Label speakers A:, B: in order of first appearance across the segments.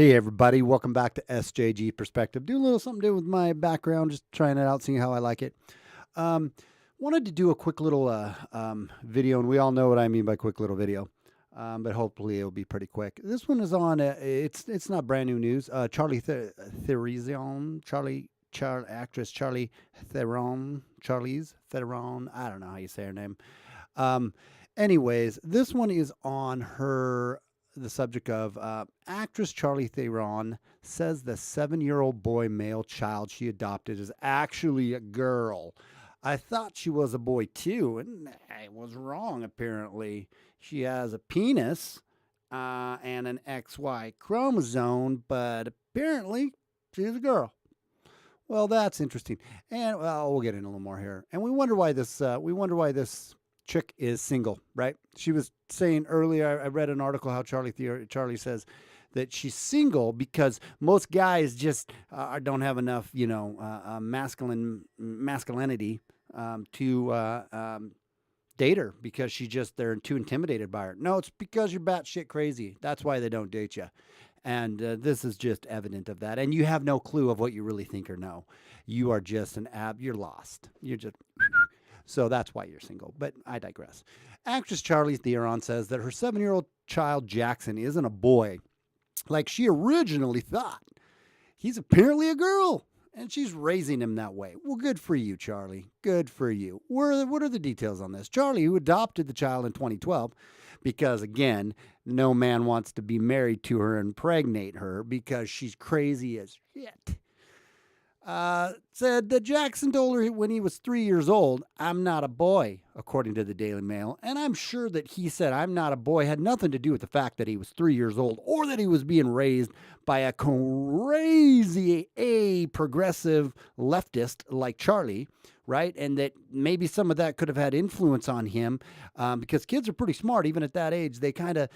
A: Hey everybody, welcome back to SJG Perspective. Do a little something to do with my background, just trying it out, seeing how I like it. Um, Wanted to do a quick little video, and we all know what I mean by quick little video, but hopefully it'll be pretty quick. This one is on. It's not brand new news. Theron, actress Charlize Theron. I don't know how you say her name. Um, Anyways, this one is on the subject of actress Charlize Theron says the 7-year-old boy male child she adopted is actually a girl. I thought she was a boy too, and I was wrong apparently. She has a penis and an XY chromosome, but apparently she's a girl. Well, that's interesting, and well, we'll get in a little more here. And we wonder why this chick is single, right? She was saying earlier, I read an article how Charlie says that she's single because most guys just don't have enough, masculinity to date her because they're too intimidated by her. No, it's because you're batshit crazy. That's why they don't date you. And this is just evident of that. And you have no clue of what you really think or know. You are just you're lost. You're just so that's why you're single. But I digress. Actress Charlize Theron says that her 7-year-old child Jackson isn't a boy like she originally thought. He's apparently a girl, and she's raising him that way. Well, good for you, Charlie. Good for you. What are the details on this? Charlie, who adopted the child in 2012, because, again, no man wants to be married to her and impregnate her because she's crazy as shit. Said that Jackson told her when he was 3 years old, "I'm not a boy," according to the Daily Mail. And I'm sure that he said, "I'm not a boy," had nothing to do with the fact that he was 3 years old or that he was being raised by a crazy, progressive leftist like Charlie, right? And that maybe some of that could have had influence on him because kids are pretty smart, even at that age. They kind of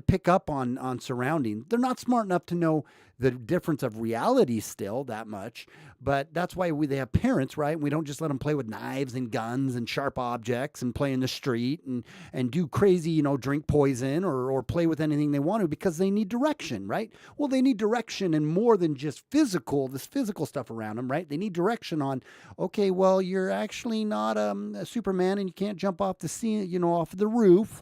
A: pick up on surroundings. They're not smart enough to know the difference of reality still that much, but that's why they have parents, right? We don't just let them play with knives and guns and sharp objects and play in the street and do crazy, drink poison or play with anything they want to because they need direction, right? Well, they need direction and more than just this physical stuff around them, right? They need direction on, okay, well, you're actually not a Superman and you can't jump off the scene, off the roof.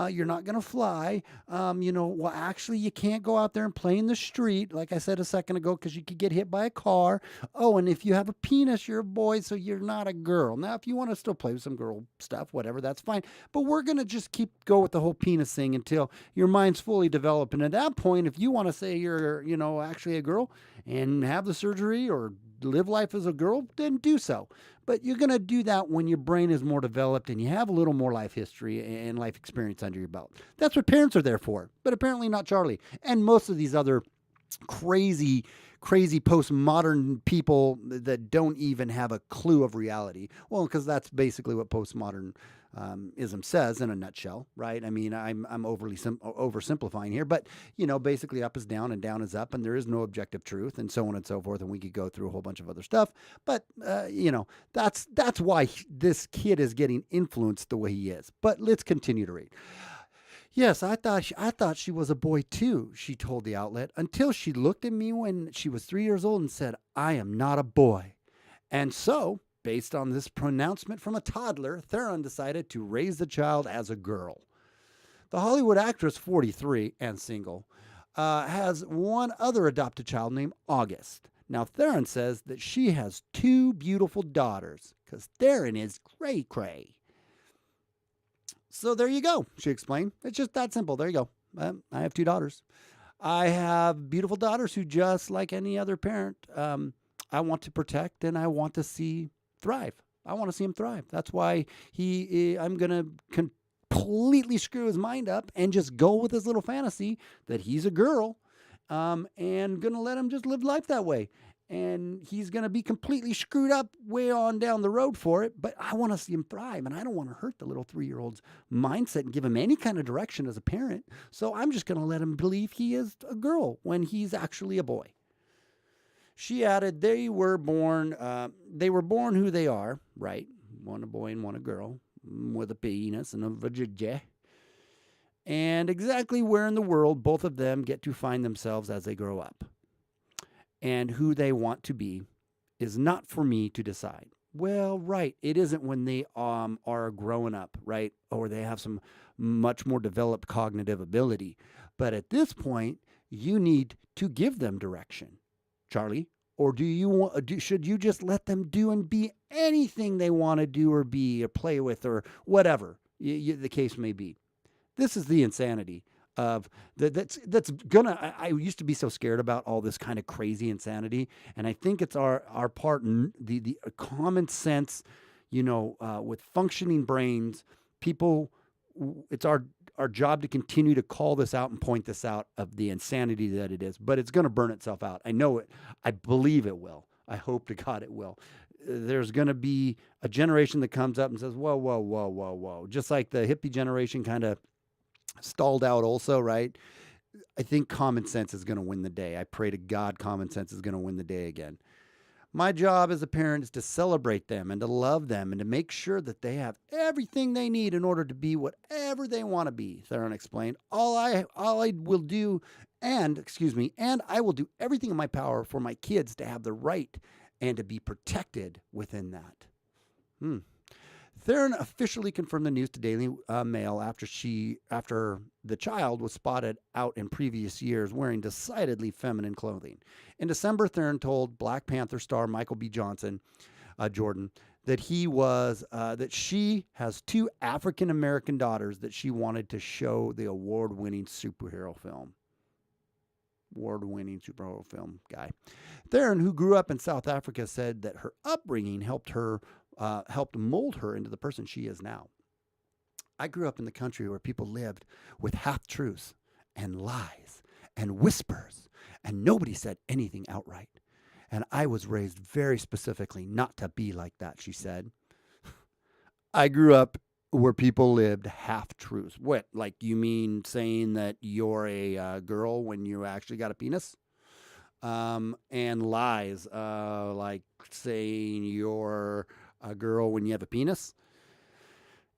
A: You're not going to fly. Well, actually, you can't go out there and play in the street, like I said a second ago, because you could get hit by a car. Oh, and if you have a penis, you're a boy, so you're not a girl. Now, if you want to still play with some girl stuff, whatever, that's fine. But we're going to just go with the whole penis thing until your mind's fully developed. And at that point, if you want to say you're, actually a girl and have the surgery or live life as a girl, then do so. But you're going to do that when your brain is more developed and you have a little more life history and life experience under your belt. That's what parents are there for, but apparently not Charlie. And most of these other crazy postmodern people that don't even have a clue of reality. Well, because that's basically what postmodernism says in a nutshell, right? I mean, I'm oversimplifying here, but basically up is down and down is up, and there is no objective truth, and so on and so forth. And we could go through a whole bunch of other stuff, but that's why this kid is getting influenced the way he is. But let's continue to read. "Yes, I thought she was a boy too," she told the outlet, "until she looked at me when she was 3 years old and said, 'I am not a boy.' And so, based on this pronouncement from a toddler, Theron decided to raise the child as a girl." The Hollywood actress, 43 and single, has one other adopted child named August. Now, Theron says that she has 2 beautiful daughters because Theron is cray-cray. So there you go, she explained. It's just that simple. There you go. I have 2 daughters. I have beautiful daughters who, just like any other parent, I want to protect and I want to see thrive. I want to see him thrive. That's why I'm going to completely screw his mind up and just go with his little fantasy that he's a girl and going to let him just live life that way. And he's going to be completely screwed up way on down the road for it. But I want to see him thrive, and I don't want to hurt the little 3-year-old's mindset and give him any kind of direction as a parent. So I'm just going to let him believe he is a girl when he's actually a boy. She added, they were born who they are, right? One a boy and one a girl with a penis and a vajayjay. and exactly where in the world both of them get to find themselves as they grow up. And who they want to be is not for me to decide. Well, right. It isn't when they are growing up, right? Or they have some much more developed cognitive ability. But at this point, you need to give them direction, Charlie. Or should you just let them do and be anything they want to do or be or play with or whatever the case may be? This is the insanity of that's gonna. I used to be so scared about all this kind of crazy insanity, and I think it's our part, the common sense, with functioning brains, people. It's our job to continue to call this out and point this out of the insanity that it is, but it's going to burn itself out. I know it. I believe it will. I hope to God it will. There's going to be a generation that comes up and says, whoa, whoa, whoa, whoa, whoa. Just like the hippie generation kind of stalled out also, right? I think common sense is going to win the day. I pray to God common sense is going to win the day again. My job as a parent is to celebrate them and to love them and to make sure that they have everything they need in order to be whatever they want to be, Theron explained. All I will do, and I will do everything in my power for my kids to have the right and to be protected within that. Theron officially confirmed the news to Daily Mail after the child was spotted out in previous years wearing decidedly feminine clothing. In December, Theron told Black Panther star Michael B. Jordan that that she has 2 African American daughters that she wanted to show the award-winning superhero film guy. Theron, who grew up in South Africa, said that her upbringing helped mold her into the person she is now. I grew up in the country where people lived with half-truths and lies and whispers, and nobody said anything outright. And I was raised very specifically not to be like that, she said. I grew up where people lived half-truths. What, like you mean saying that you're a girl when you actually got a penis? And lies, like saying you're a girl when you have a penis,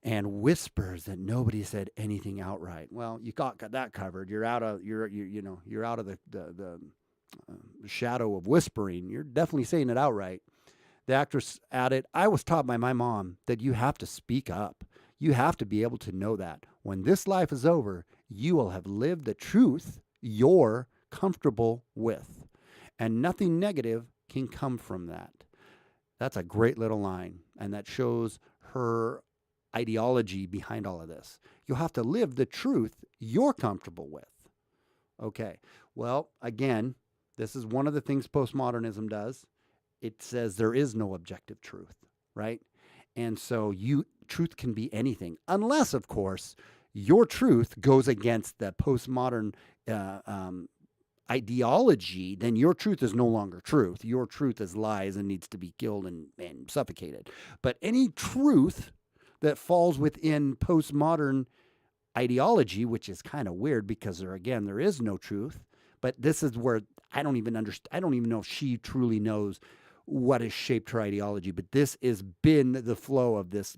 A: and whispers that nobody said anything outright. Well, you got that covered. You're out of you're out of the shadow of whispering. You're definitely saying it outright. The actress added, "I was taught by my mom that you have to speak up. You have to be able to know that when this life is over, you will have lived the truth you're comfortable with, and nothing negative can come from that." That's a great little line, and that shows her ideology behind all of this. You'll have to live the truth you're comfortable with. Okay, well, again, this is one of the things postmodernism does. It says there is no objective truth, right? And so truth can be anything, unless, of course, your truth goes against the postmodern ideology, then your truth is no longer truth. Your truth is lies and needs to be killed and suffocated. But any truth that falls within postmodern ideology, which is kind of weird because there is no truth. But this is where I don't even know if she truly knows what has shaped her ideology. But this has been the flow of this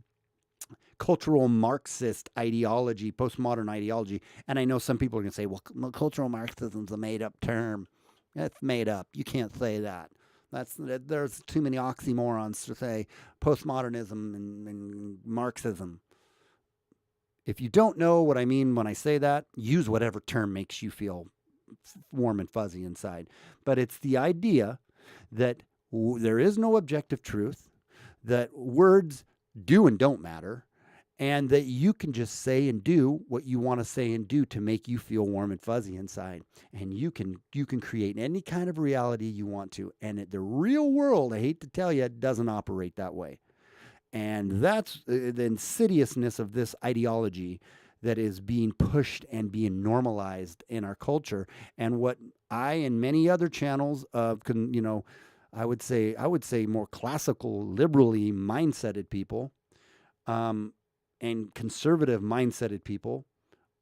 A: cultural Marxist ideology, postmodern ideology. And I know some people are going to say, well, cultural Marxism is a made-up term. That's made up. You can't say that. There's too many oxymorons to say postmodernism and Marxism. If you don't know what I mean when I say that, use whatever term makes you feel warm and fuzzy inside. But it's the idea that there is no objective truth, that words do and don't matter, and that you can just say and do what you want to say and do to make you feel warm and fuzzy inside. And you can create any kind of reality you want to. And the real world, I hate to tell you, doesn't operate that way. And that's the insidiousness of this ideology that is being pushed and being normalized in our culture. And what I and many other channels of, I would say more classical, liberally mindseted people, and conservative mindseted people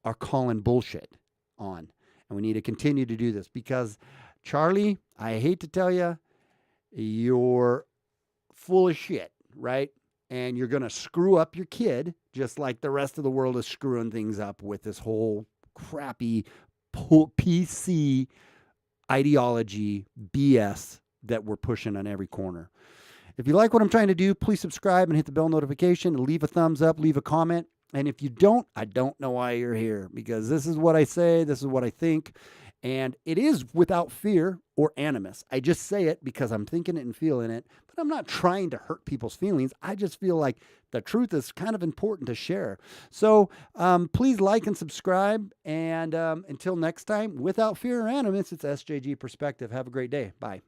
A: are calling bullshit on. And we need to continue to do this because, Charlie, I hate to tell you, you're full of shit, right? and you're going to screw up your kid just like the rest of the world is screwing things up with this whole crappy PC ideology BS that we're pushing on every corner. If you like what I'm trying to do, please subscribe and hit the bell notification, leave a thumbs up, leave a comment. And if you don't, I don't know why you're here, because this is what I say, this is what I think, and it is without fear or animus. I just say it because I'm thinking it and feeling it, but I'm not trying to hurt people's feelings. I just feel like the truth is kind of important to share. So please like and subscribe, and until next time, without fear or animus, it's SJG Perspective. Have a great day. Bye.